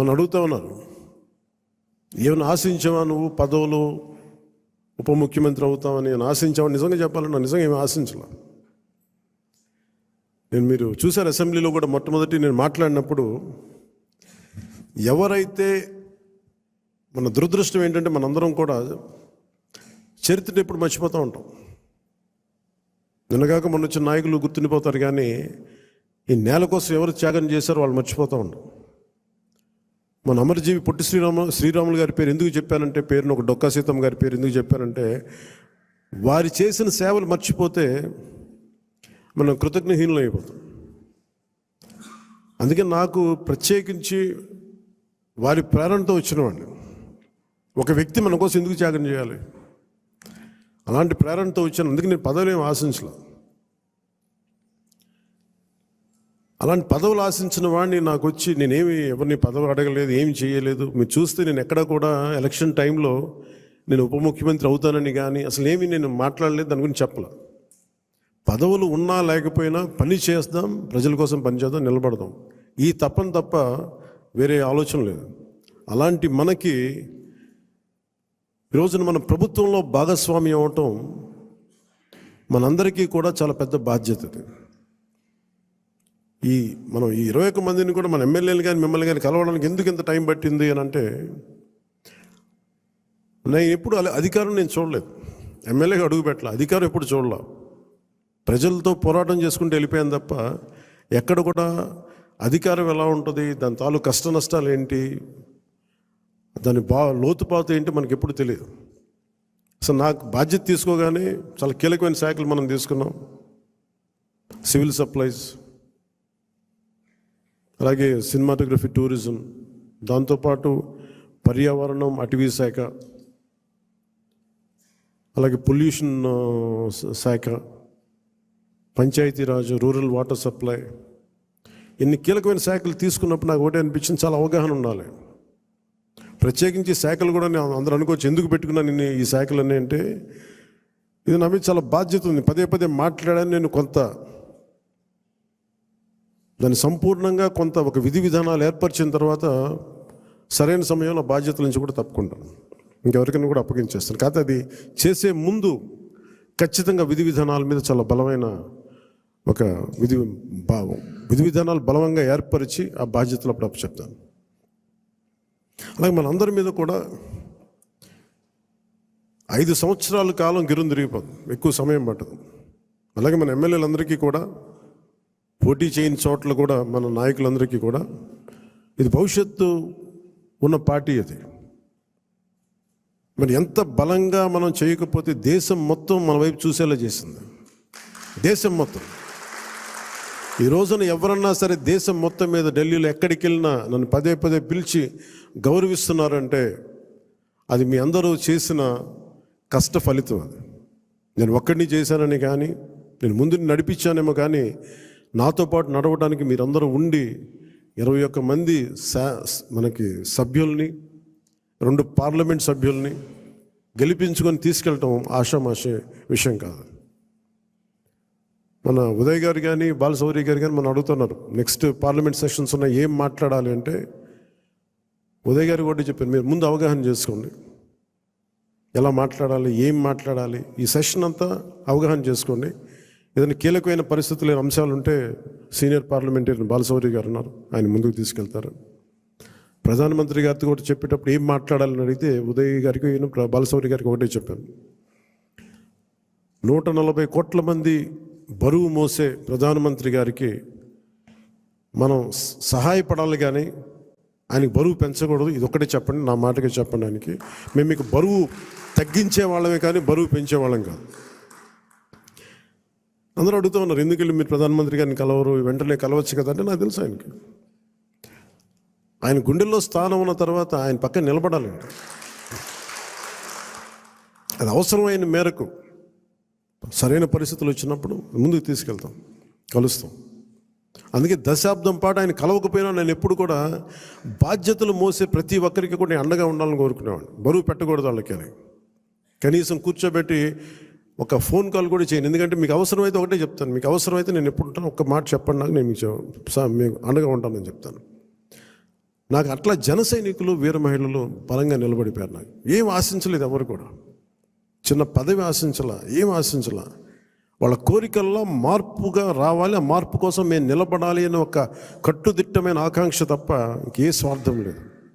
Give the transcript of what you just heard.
మనం అడుగుతా ఉన్నారు, ఏమైనా ఆశించావా నువ్వు పదవులు ఉప ముఖ్యమంత్రి అవుతామని నేను ఆశించావా? నిజంగా చెప్పాలన్నా నిజంగా ఏమి ఆశించలే. మీరు చూశారు అసెంబ్లీలో కూడా మొట్టమొదటి నేను మాట్లాడినప్పుడు, ఎవరైతే మన దురదృష్టం ఏంటంటే మనందరం కూడా చరిత్రను ఎప్పుడు మర్చిపోతూ ఉంటాం. నిన్నగాక మొన్న వచ్చిన నాయకులు గుర్తుండిపోతారు, కానీ ఈ నేల కోసం ఎవరు త్యాగం చేశారో వాళ్ళు మర్చిపోతూ ఉంటాం. మన అమరజీవి పొట్టి శ్రీరాములు గారి పేరు ఎందుకు చెప్పానంటే, పేరును ఒక డొక్కా సీతమ్మ గారి పేరు ఎందుకు చెప్పానంటే, వారి చేసిన సేవలు మర్చిపోతే మనం కృతజ్ఞహీనులు అయిపోతాం. అందుకే నాకు ప్రత్యేకించి వారి ప్రేరణతో వచ్చినవాడిని. ఒక వ్యక్తి మన కోసం ఎందుకు త్యాగం చేయాలి, అలాంటి ప్రేరణతో వచ్చాను. అందుకే నేను పదవులు ఏమి ఆశించలే. అలాంటి పదవులు ఆశించిన వాడిని నాకు వచ్చి నేనేమి ఎవరిని పదవి అడగలేదు, ఏమి చేయలేదు. మీరు చూస్తే నేను ఎక్కడా కూడా ఎలక్షన్ టైంలో నేను ఉప ముఖ్యమంత్రి అవుతానని కానీ అసలు ఏమి నేను మాట్లాడలేదు, దాని గురించి చెప్పలే. పదవులు ఉన్నా లేకపోయినా పని చేద్దాం, ప్రజల కోసం పనిచేద్దాం, నిలబడదాం, ఈ తప్ప వేరే ఆలోచన లేదు. అలాంటి మనకి ఈరోజున మన ప్రభుత్వంలో భాగస్వామి అవ్వటం మనందరికీ కూడా చాలా పెద్ద బాధ్యత. మనం ఈ 21 మందిని కూడా మన ఎమ్మెల్యేలు కానీ మిమ్మల్ని కానీ కలవడానికి ఎందుకు ఇంత టైం పట్టింది అని అంటే, నేను ఎప్పుడు అధికారం నేను చూడలేదు, ఎమ్మెల్యేగా అడుగు పెట్టలే, అధికారం ఎప్పుడు చూడలే. ప్రజలతో పోరాటం చేసుకుంటూ వెళ్ళిపోయాను తప్ప ఎక్కడ కూడా అధికారం ఎలా ఉంటుంది, దాని తాలూకు కష్ట నష్టాలు ఏంటి, దాని లోతుపాతు ఏంటి మనకి ఎప్పుడు తెలియదు. అసలు నాకు బాధ్యత తీసుకోగానే చాలా కీలకమైన శాఖలు మనం తీసుకున్నాం. సివిల్ సప్లైస్, అలాగే సినిమాటోగ్రఫీ, టూరిజం, దాంతోపాటు పర్యావరణం, అటవీ శాఖ, అలాగే పొల్యూషన్ శాఖ, పంచాయతీరాజ్, రూరల్ వాటర్ సప్లై, ఇన్ని కీలకమైన శాఖలు తీసుకున్నప్పుడు నాకు ఒకటే అనిపించింది, చాలా అవగాహన ఉండాలి. ప్రత్యేకించి శాఖలు కూడా నేను అందరూ అనుకోవచ్చు, ఎందుకు పెట్టుకున్నాను నేను ఈ శాఖలన్నీ అంటే, ఇది నా మీద చాలా బాధ్యత ఉంది. పదే మాట్లాడాను నేను. కొంత దాన్ని సంపూర్ణంగా ఒక విధి విధానాలు ఏర్పరిచిన తర్వాత సరైన సమయంలో బాధ్యతల నుంచి కూడా తప్పుకుంటాను, ఇంకెవరికైనా కూడా అప్పగించేస్తాను. కాకపోతే అది చేసే ముందు ఖచ్చితంగా విధి విధానాల మీద చాలా బలమైన ఒక విధి విధానాలు బలంగా ఏర్పరిచి ఆ బాధ్యతలు అప్పుడు అప్పచెప్తాను. అలాగే మనందరి మీద కూడా 5 సంవత్సరాల కాలం గిరుని తిరిగిపోతుంది, ఎక్కువ సమయం పట్టదు. అలాగే మన ఎమ్మెల్యేలందరికీ కూడా, పోటీ చేయని చోట్ల కూడా మన నాయకులందరికీ కూడా ఇది భవిష్యత్తు ఉన్న పార్టీ. అది మరి ఎంత బలంగా మనం చేయకపోతే దేశం మొత్తం మన వైపు చూసేలా చేసింది. దేశం మొత్తం ఈ రోజున ఎవరన్నా సరే దేశం మొత్తం మీద ఢిల్లీలో ఎక్కడికి వెళ్ళినా నన్ను పదే పిలిచి గౌరవిస్తున్నారంటే అది మీ అందరూ చేసిన కష్ట ఫలితం. అది నేను ఒక్కడిని చేశానని కానీ, నేను ముందు నడిపించానేమో కానీ, నాతో పాటు నడవడానికి మీరందరూ ఉండి 21 మంది మనకి సభ్యుల్ని, 2 పార్లమెంట్ సభ్యుల్ని గెలిపించుకొని తీసుకెళ్ళటం ఆషామాషే విషయం కాదు. మన ఉదయ్ గారు కానీ బాలశౌరి గారు కానీ మనం అడుగుతున్నారు, నెక్స్ట్ పార్లమెంట్ సెషన్స్ ఉన్నాయి, ఏం మాట్లాడాలి అంటే, ఉదయ్ గారు కూడా చెప్పారు, మీరు ముందు అవగాహన చేసుకోండి, ఎలా మాట్లాడాలి, ఏం మాట్లాడాలి, ఈ సెషన్ అంతా అవగాహన చేసుకోండి. ఏదైనా కీలకమైన పరిస్థితులు అంశాలు ఉంటే సీనియర్ పార్లమెంటరీ బాలశౌరి గారు ఉన్నారు, ఆయన ముందుకు తీసుకెళ్తారు. ప్రధానమంత్రి గారితో కూడా చెప్పేటప్పుడు ఏం మాట్లాడాలని అడిగితే ఉదయ్ గారికి బాలశౌరి గారికి ఒకటే చెప్పాను, 140 కోట్ల మంది బరువు మోసే ప్రధానమంత్రి గారికి మనం సహాయపడాలి, కానీ ఆయనకి బరువు పెంచకూడదు. ఇది ఒక్కటే చెప్పండి, నా మాటగా చెప్పండి ఆయనకి. మేము మీకు బరువు తగ్గించే వాళ్ళమే కానీ బరువు పెంచే వాళ్ళం కాదు. అందరూ అడుగుతూ ఉన్నారు, ఎందుకు వెళ్ళి మీరు ప్రధానమంత్రి గారిని కలవరు, వెంటనే కలవచ్చు కదా అంటే, నాకు తెలుసు ఆయనకి ఆయన గుండెల్లో స్థానం ఉన్న తర్వాత ఆయన పక్కన నిలబడాలండి. అది అవసరమైన మేరకు సరైన పరిస్థితులు వచ్చినప్పుడు ముందుకు తీసుకెళ్తాం, కలుస్తాం. అందుకే దశాబ్దం పాటు ఆయన కలవకపోయినా నేను ఎప్పుడు కూడా బాధ్యతలు మోసే ప్రతి ఒక్కరికి కూడా నేను అండగా ఉండాలని కోరుకునేవాడిని. బరువు పెట్టకూడదు వాళ్ళకి అని, కనీసం కూర్చోబెట్టి ఒక ఫోన్ కాల్ కూడా చేయను. ఎందుకంటే మీకు అవసరమైతే ఒకటే చెప్తాను, మీకు అవసరమైతే నేను ఎప్పుడు ఉంటాను, ఒక్క మాట చెప్పండి నాకు, నేను మీకు అండగా ఉంటానని చెప్తాను. నాకు అట్లా జన సైనికులు వీర మహిళలు బలంగా నిలబడిపోయారు. నాకు ఏం ఆశించలేదు, ఎవరు కూడా చిన్న పదవి ఆశించలా, ఏం ఆశించలా. వాళ్ళ కోరికల్లో మార్పుగా రావాలి, ఆ మార్పు కోసం మేము నిలబడాలి అని ఒక కట్టుదిట్టమైన ఆకాంక్ష తప్ప ఇంకే స్వార్థం లేదు.